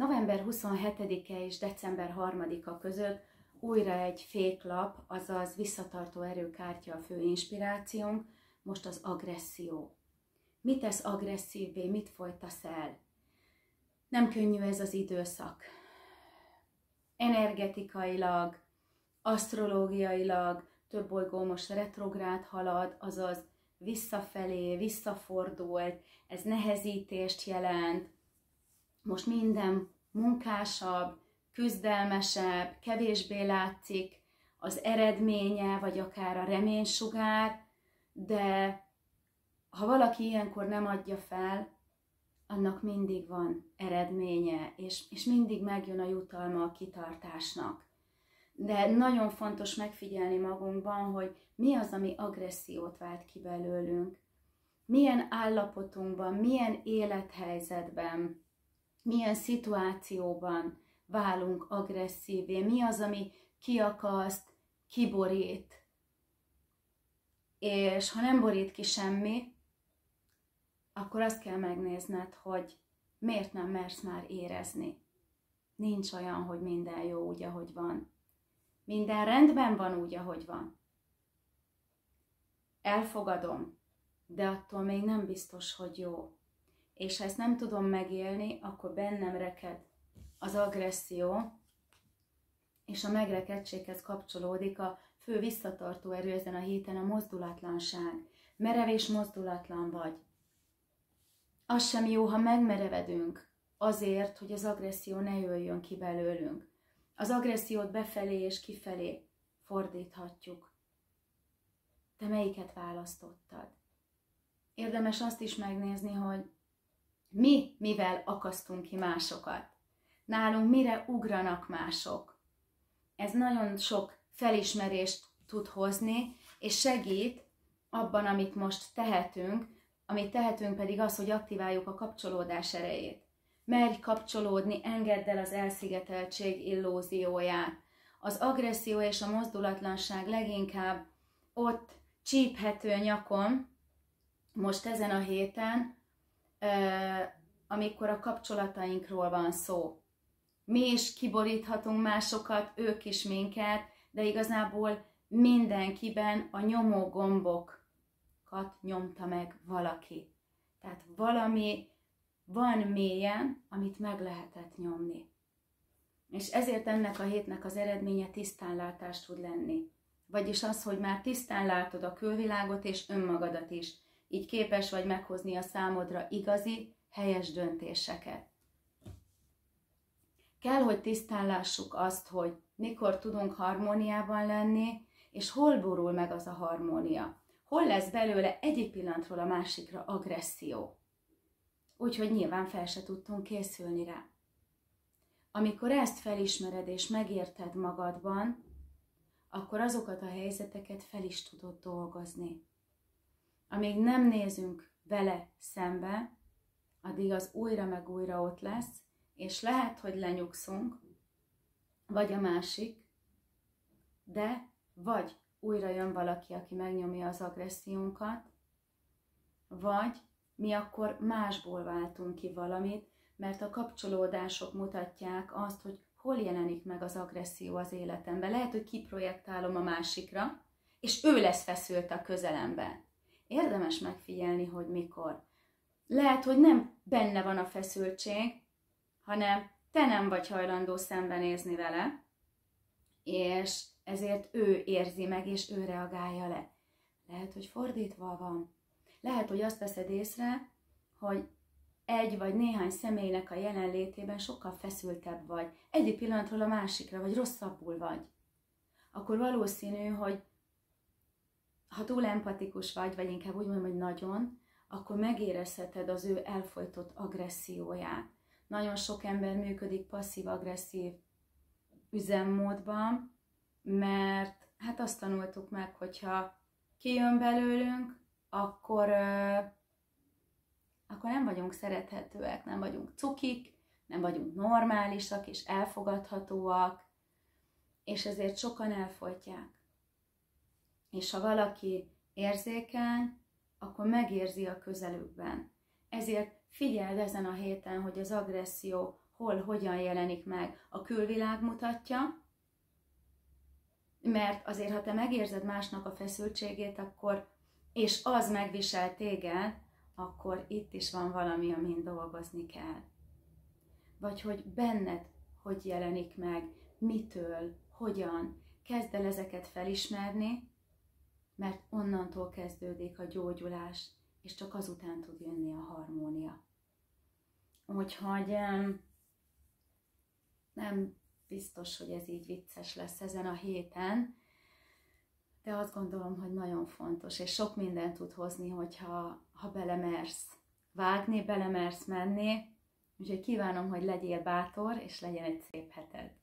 November 27-e és december 3-a között újra egy féklap, azaz visszatartó erőkártya a fő inspirációnk, most az agresszió. Mit tesz agresszívvé, mit folytasz el? Nem könnyű ez az időszak. Energetikailag, asztrológiailag több bolygó most retrográd halad, azaz visszafelé, visszafordult, ez nehezítést jelent. Most minden munkásabb, küzdelmesebb, kevésbé látszik az eredménye, vagy akár a reménysugár, de ha valaki ilyenkor nem adja fel, annak mindig van eredménye, és mindig megjön a jutalma a kitartásnak. De nagyon fontos megfigyelni magunkban, hogy mi az, ami agressziót vált ki belőlünk. Milyen állapotunkban, milyen élethelyzetben, milyen szituációban válunk agresszívé, mi az, ami kiakaszt, kiborít. És ha nem borít ki semmi, akkor azt kell megnézned, hogy miért nem mersz már érezni. Nincs olyan, hogy minden jó úgy, ahogy van. Minden rendben van úgy, ahogy van. Elfogadom, de attól még nem biztos, hogy jó. És ha ezt nem tudom megélni, akkor bennem reked az agresszió, és a megrekedtséghez kapcsolódik a fő visszatartó erő ezen a héten, a mozdulatlanság. Merev és mozdulatlan vagy. Az sem jó, ha megmerevedünk azért, hogy az agresszió ne jöjjön ki belőlünk. Az agressziót befelé és kifelé fordíthatjuk. Te melyiket választottad? Érdemes azt is megnézni, hogy mi mivel akasztunk ki másokat. Nálunk mire ugranak mások. Ez nagyon sok felismerést tud hozni, és segít abban, amit most tehetünk. Amit tehetünk pedig az, hogy aktiváljuk a kapcsolódás erejét. Merj kapcsolódni, engedd el az elszigeteltség illúzióját. Az agresszió és a mozdulatlanság leginkább ott csíphető nyakon, most ezen a héten, amikor a kapcsolatainkról van szó. Mi is kiboríthatunk másokat, ők is minket, de igazából mindenkiben a nyomó gombokat nyomta meg valaki. Tehát valami van mélyen, amit meg lehetett nyomni. És ezért ennek a hétnek az eredménye tisztánlátás tud lenni. Vagyis az, hogy már tisztán látod a külvilágot és önmagadat is. Így képes vagy meghozni a számodra igazi, helyes döntéseket. Kell, hogy tisztán lássuk azt, hogy mikor tudunk harmóniában lenni, és hol borul meg az a harmónia. Hol lesz belőle egyik pillanatról a másikra agresszió. Úgyhogy nyilván fel se tudtunk készülni rá. Amikor ezt felismered és megérted magadban, akkor azokat a helyzeteket fel is tudod dolgozni. Amíg nem nézünk vele szembe, addig az újra meg újra ott lesz, és lehet, hogy lenyugszunk, vagy a másik, de vagy újra jön valaki, aki megnyomja az agressziónkat, vagy mi akkor másból váltunk ki valamit, mert a kapcsolódások mutatják azt, hogy hol jelenik meg az agresszió az életemben. Lehet, hogy kiprojektálom a másikra, és ő lesz feszült a közelemben. Érdemes megfigyelni, hogy mikor. Lehet, hogy nem benne van a feszültség, hanem te nem vagy hajlandó szembenézni vele, és ezért ő érzi meg, és ő reagálja le. Lehet, hogy fordítva van. Lehet, hogy azt veszed észre, hogy egy vagy néhány személynek a jelenlétében sokkal feszültebb vagy. Egyik pillanatról a másikra, vagy rosszabbul vagy. Akkor valószínű, hogy ha túl empatikus vagy inkább úgy mondom, hogy nagyon, akkor megérezheted az ő elfojtott agresszióját. Nagyon sok ember működik passzív-agresszív üzemmódban, mert hát azt tanultuk meg, hogyha kijön belőlünk, akkor nem vagyunk szerethetőek, nem vagyunk cukik, nem vagyunk normálisak és elfogadhatóak, és ezért sokan elfojtják. És ha valaki érzékeny, akkor megérzi a közelükben. Ezért figyeld ezen a héten, hogy az agresszió hol, hogyan jelenik meg, a külvilág mutatja, mert azért, ha te megérzed másnak a feszültségét, akkor, és az megvisel téged, akkor itt is van valami, amin dolgozni kell. Vagy hogy benned hogy jelenik meg, mitől, hogyan, kezd el ezeket felismerni, mert onnantól kezdődik a gyógyulás, és csak azután tud jönni a harmónia. Úgyhogy nem biztos, hogy ez így vicces lesz ezen a héten, de azt gondolom, hogy nagyon fontos, és sok mindent tud hozni, hogyha belemersz vágni, belemersz menni. Úgyhogy kívánom, hogy legyél bátor, és legyen egy szép heted.